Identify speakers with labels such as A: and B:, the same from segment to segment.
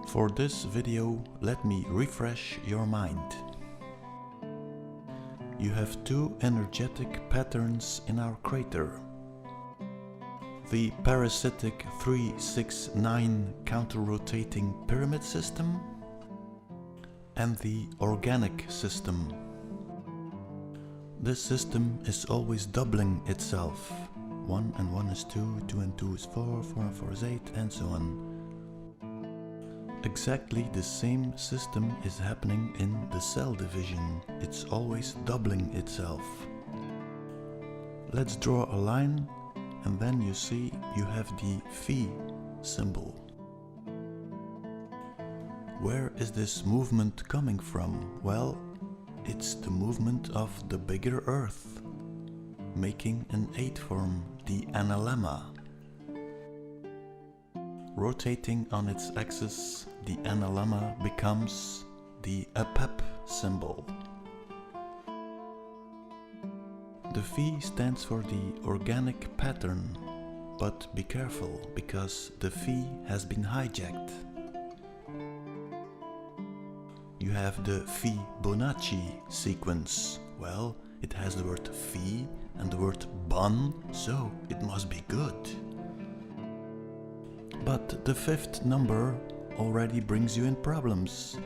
A: For this video, let me refresh your mind. You have two energetic patterns in our crater. The parasitic 369 counter-rotating pyramid system and the organic system. This system is always doubling itself. 1 and 1 is 2, 2 and 2 is 4, 4 and 4 is 8, and so on. Exactly the same system is happening in the cell division. It's always doubling itself. Let's draw a line, and then you see you have the phi symbol. Where is this movement coming from? Well, it's the movement of the bigger Earth, making an 8 form, the analemma. Rotating on its axis, the analemma becomes the apep symbol. The phi stands for the organic pattern, but be careful, because the phi has been hijacked. You have the Fibonacci sequence. Well, it has the word phi and the word bon, so it must be good. But the fifth number already brings you in problems.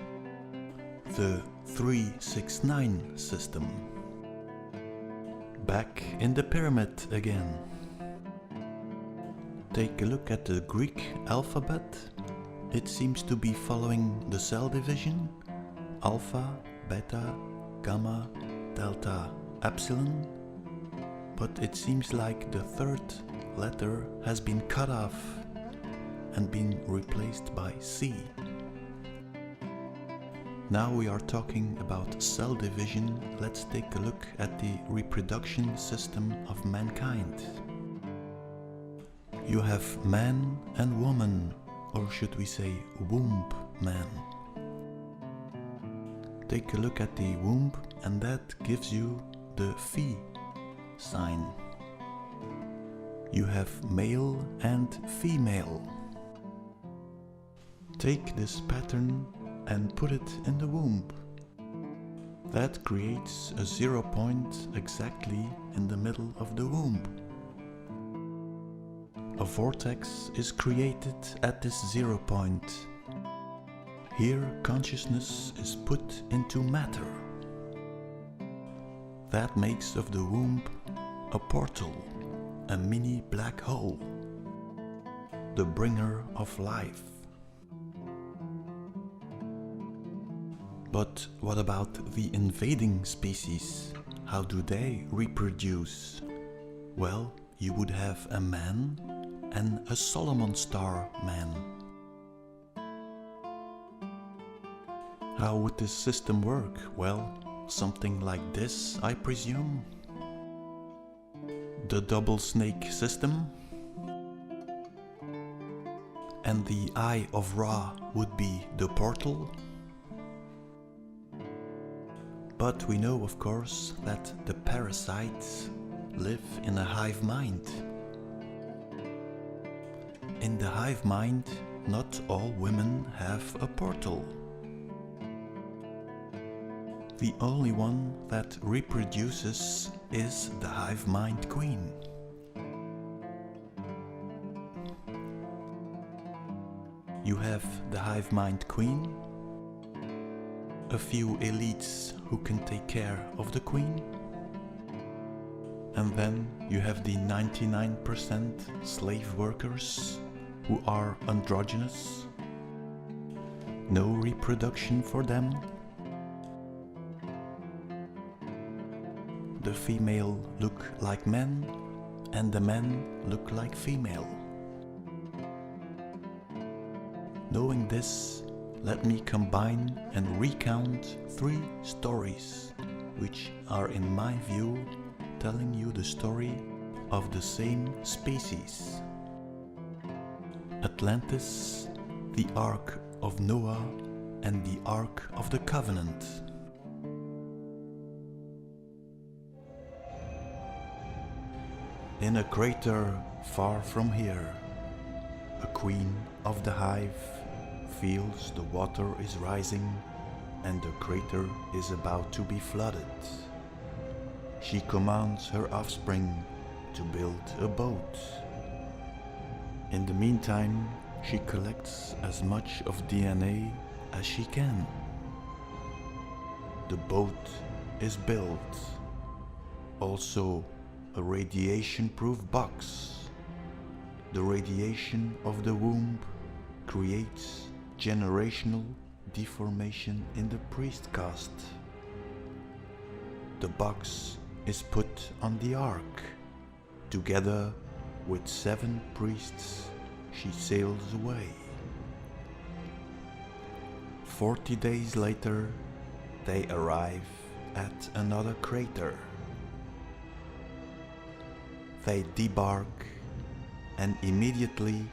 A: The 369 system. Back in the pyramid again. Take a look at the Greek alphabet. It seems to be following the cell division. Alpha, beta, gamma, delta, epsilon. But it seems like the third letter has been cut off and been replaced by C. Now we are talking about cell division. Let's take a look at the reproduction system of mankind. You have man and woman, or should we say womb man. Take a look at the womb, and that gives you the phi sign. You have male and female. Take this pattern and put it in the womb. That creates a 0 point exactly in the middle of the womb. A vortex is created at this 0 point. Here consciousness is put into matter. That makes of the womb a portal, a mini black hole, the bringer of life. But what about the invading species? How do they reproduce? Well, you would have a man and a Solomon star man. How would this system work? Well, something like this, I presume. The double snake system. And the Eye of Ra would be the portal. But we know, of course, that the parasites live in a hive mind. In the hive mind, not all women have a portal. The only one that reproduces is the hive mind queen. You have the hive mind queen, a few elites who can take care of the queen, and then you have the 99% slave workers who are androgynous. No reproduction for them. The female look like men and the men look like female. Knowing this, let me combine and recount 3 stories, which are in my view telling you the story of the same species. Atlantis, the Ark of Noah, and the Ark of the Covenant. In a crater far from here, a queen of the hive feels the water is rising and the crater is about to be flooded. She commands her offspring to build a boat. In the meantime, she collects as much of DNA as she can. The boat is built. Also, a radiation-proof box. The radiation of the womb creates generational deformation in the priest caste. The box is put on the ark. Together with 7 priests, she sails away. 40 days later, they arrive at another crater. They debark, and immediately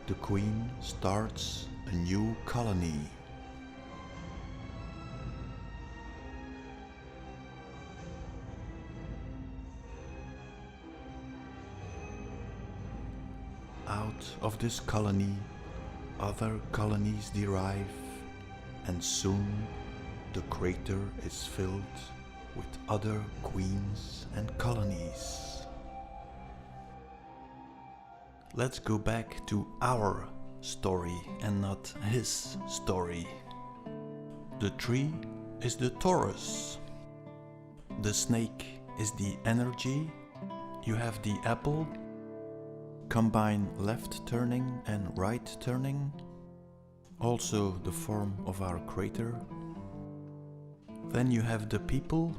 A: the queen starts a new colony. Out of this colony, other colonies derive, and soon the crater is filled with other queens and colonies. Let's go back to our story and not his story. The tree is the Taurus. The snake is the energy. You have the apple. Combine left turning and right turning. Also the form of our crater. Then you have the people,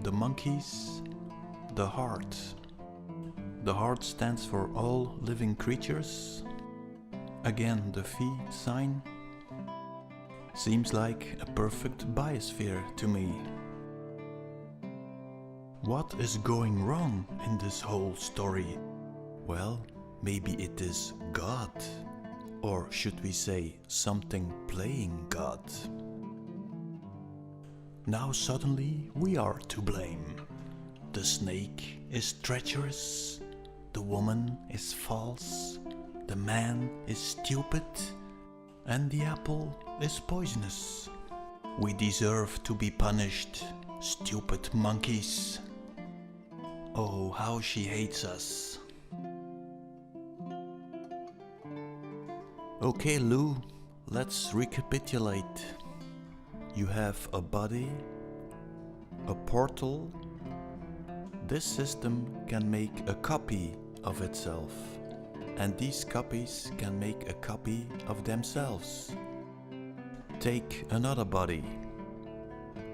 A: the monkeys, the heart. The heart stands for all living creatures. Again, the Phi sign. Seems like a perfect biosphere to me. What is going wrong in this whole story? Well, maybe it is God. Or should we say something playing God? Now suddenly we are to blame. The snake is treacherous, the woman is false, the man is stupid, and the apple is poisonous. We deserve to be punished, stupid monkeys. Oh, how she hates us. Okay, Lou, let's recapitulate. You have a body, a portal. This system can make a copy of itself, and these copies can make a copy of themselves. Take another body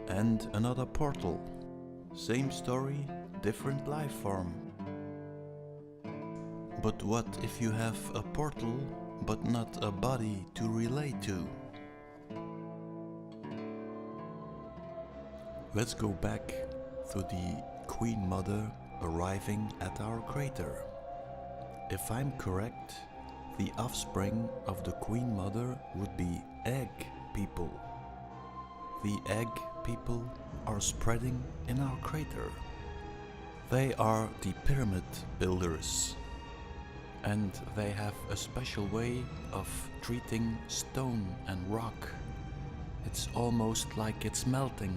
A: and another portal. Same story, different life form. But what if you have a portal but not a body to relate to? Let's go back to the Queen Mother arriving at our crater. If I'm correct, the offspring of the Queen Mother would be egg people. The egg people are spreading in our crater. They are the pyramid builders, and they have a special way of treating stone and rock. It's almost like it's melting.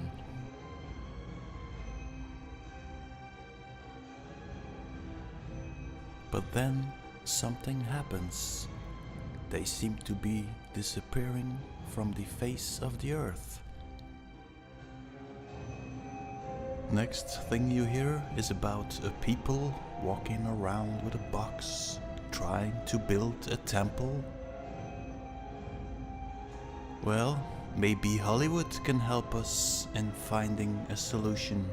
A: But then something happens. They seem to be disappearing from the face of the earth. Next thing you hear is about a people walking around with a box, trying to build a temple. Well, maybe Hollywood can help us in finding a solution.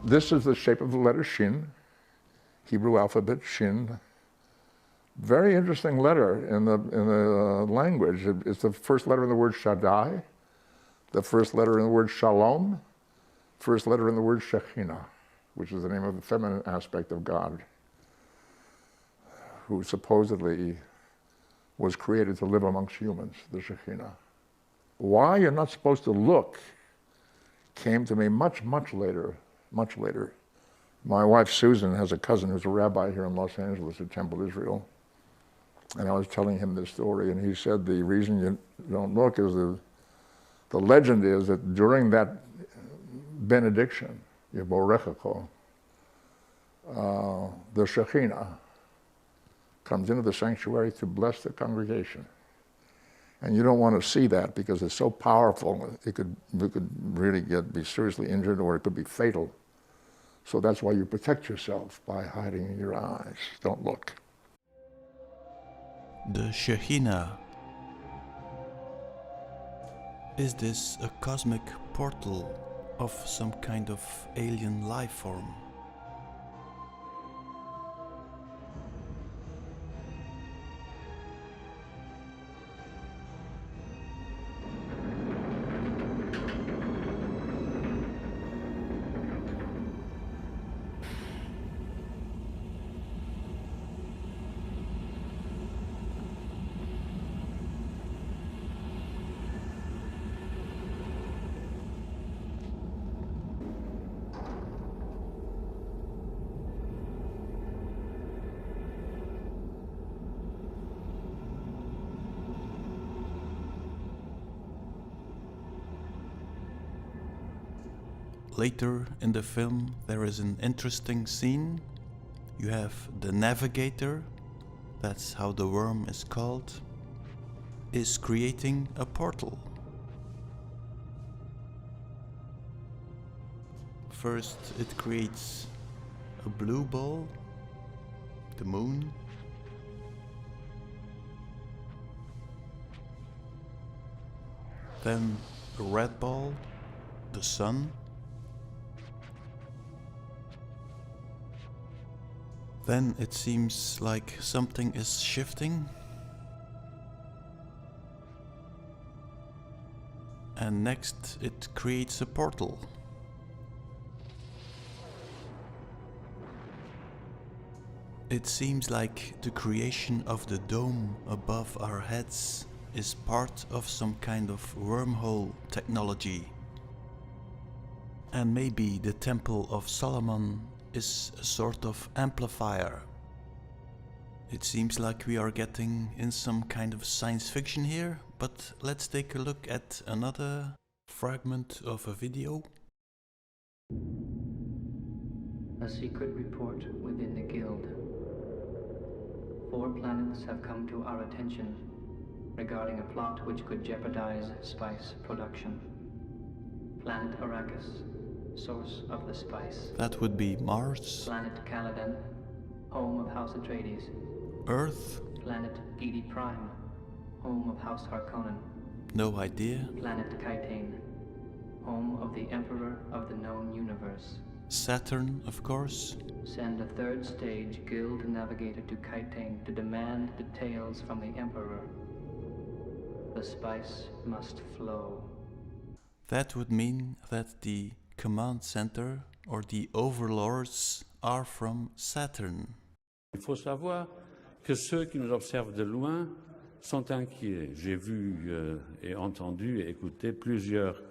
B: This is the shape of the letter Shin, Hebrew alphabet Shin. Very interesting letter in the language. It's the first letter in the word Shaddai, the first letter in the word Shalom, first letter in the word Shekhinah, which is the name of the feminine aspect of God, who supposedly was created to live amongst humans, the Shekhinah. why you're not supposed to look came to me much, much later, much later. My wife Susan has a cousin who's a rabbi here in Los Angeles at Temple Israel. And I was telling him this story, and he said the reason you don't look is the legend is that during that benediction, Yevorechecho, the Shekhinah comes into the sanctuary to bless the congregation. And you don't want to see that because it's so powerful, you could really be seriously injured, or it could be fatal. So that's why you protect yourself by hiding your eyes. Don't look.
A: The Shekhinah. Is this a cosmic portal of some kind of alien life form? Later in the film there is an interesting scene. You have the navigator, that's how the worm is called, is creating a portal. First it creates a blue ball, the moon. Then a red ball, the sun. Then it seems like something is shifting. And next it creates a portal. It seems like the creation of the dome above our heads is part of some kind of wormhole technology. And maybe the Temple of Solomon is a sort of amplifier. It seems like we are getting in some kind of science fiction here, but let's take a look at another fragment of a video.
C: A secret report within the Guild. 4 planets have come to our attention regarding a plot which could jeopardize spice production. Planet Arrakis, source of the spice.
A: That would be Mars.
C: Planet Caladan, home of House Atreides.
A: Earth.
C: Planet Gedi Prime, home of House Harkonnen.
A: No idea.
C: Planet Kaitane, home of the Emperor of the known universe.
A: Saturn, of course.
C: Send a 3rd stage Guild navigator to Kaitane to demand details from the Emperor. The spice must flow.
A: That would mean that the command center or the overlords are from Saturn.
D: Il faut savoir que ceux qui nous observent de loin sont inquiets. J'ai vu et entendu et écouté plusieurs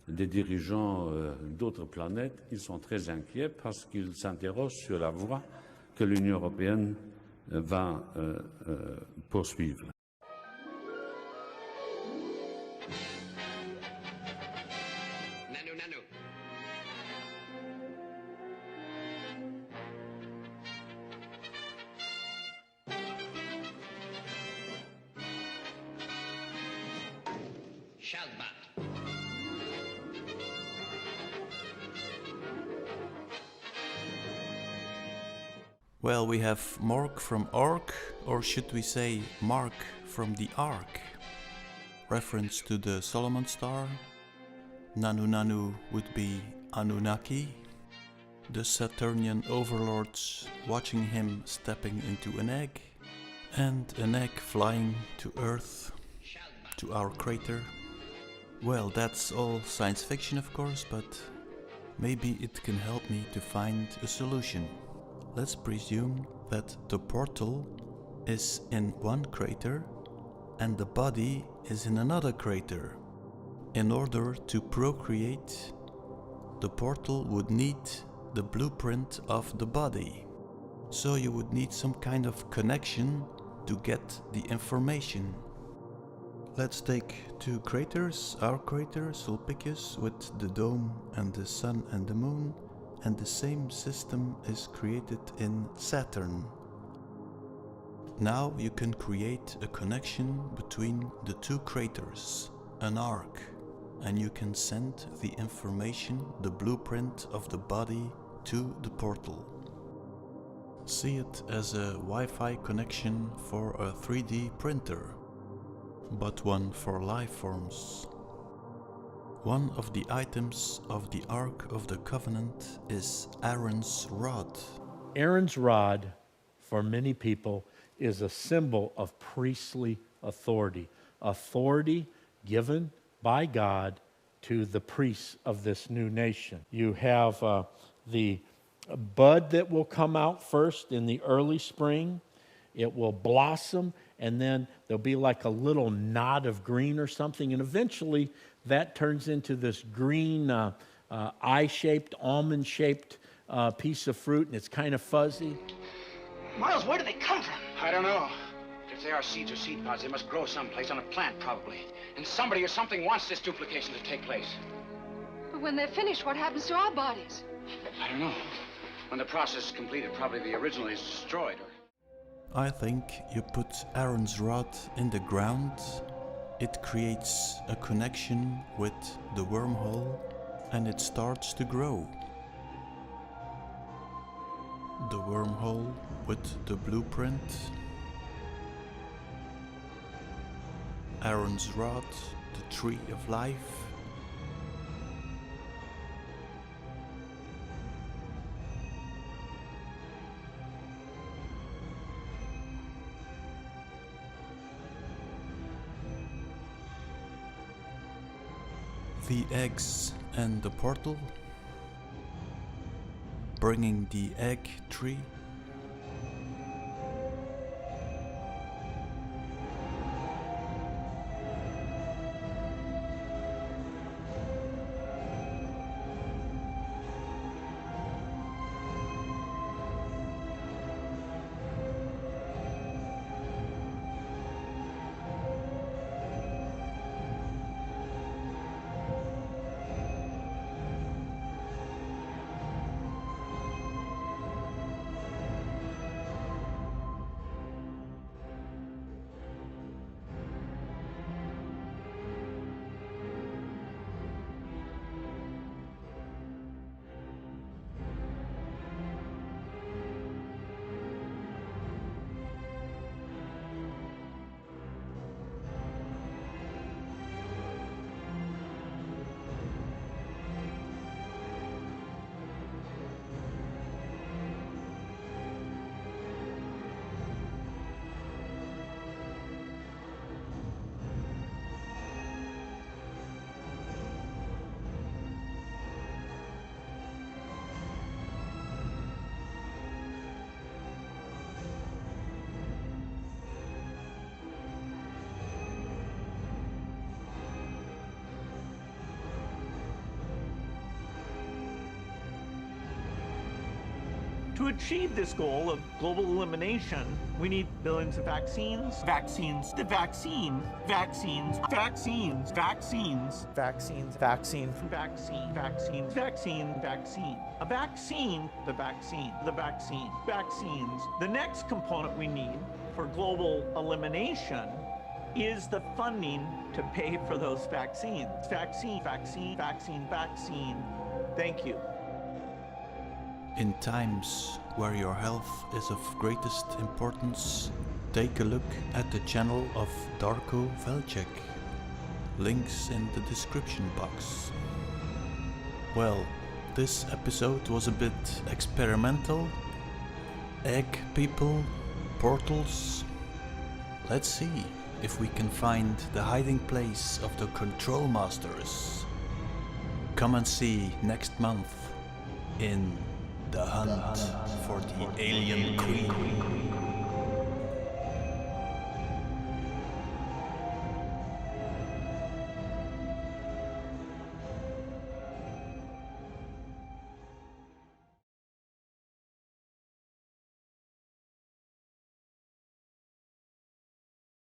D: des dirigeants d'autres planètes qui sont très inquiets parce qu'ils s'interrogent sur la voie que l'Union européenne va poursuivre.
A: Well, we have Mork from Ork, or should we say Mark from the Ark? Reference to the Solomon Star. Nanu Nanu would be Anunnaki. The Saturnian overlords watching him stepping into an egg. And an egg flying to Earth, to our crater. Well, that's all science fiction of course, but maybe it can help me to find a solution. Let's presume that the portal is in one crater and the body is in another crater. In order to procreate, the portal would need the blueprint of the body. So you would need some kind of connection to get the information. Let's take two craters, our crater Sulpicius with the dome and the sun and the moon, and the same system is created in Saturn. Now you can create a connection between the two craters, an arc, and you can send the information, the blueprint of the body, to the portal. See it as a Wi-Fi connection for a 3D printer, but one for life forms. One of the items of the Ark of the Covenant is Aaron's rod.
E: Aaron's rod, for many people, is a symbol of priestly authority. Authority given by God to the priests of this new nation. You have the bud that will come out first in the early spring. It will blossom, and then there'll be like a little knot of green or something, and eventually that turns into this green eye-shaped, almond-shaped piece of fruit, and it's kind of fuzzy.
F: Miles, where do they come from?
G: I don't know. If they are seeds or seed pods, they must grow someplace on a plant, probably. And somebody or something wants this duplication to take place.
H: But when they're finished, what happens to our bodies?
G: I don't know. When the process is completed, probably the original is destroyed.
A: I think you put Aaron's rod in the ground, it creates a connection with the wormhole, and it starts to grow. The wormhole with the blueprint, Aaron's rod, the tree of life. The eggs and the portal, bringing the egg tree.
F: To achieve this goal of global elimination, we need billions of vaccines, vaccines, the vaccine, vaccines, vaccines, vaccines, vaccines, vaccine, vaccine, vaccine, vaccine, vaccine, a vaccine, the vaccine, the vaccine, vaccines. The next component we need for global elimination is the funding to pay for those vaccines. Vaccine, vaccine, vaccine, vaccine. Thank you.
A: In times where your health is of greatest importance, take a look at the channel of Darko Velcek. Links in the description box. Well, this episode was a bit experimental. Egg people, portals. Let's see if we can find the hiding place of the Control Masters. Come and see next month in The Hunt for the Alien Queen.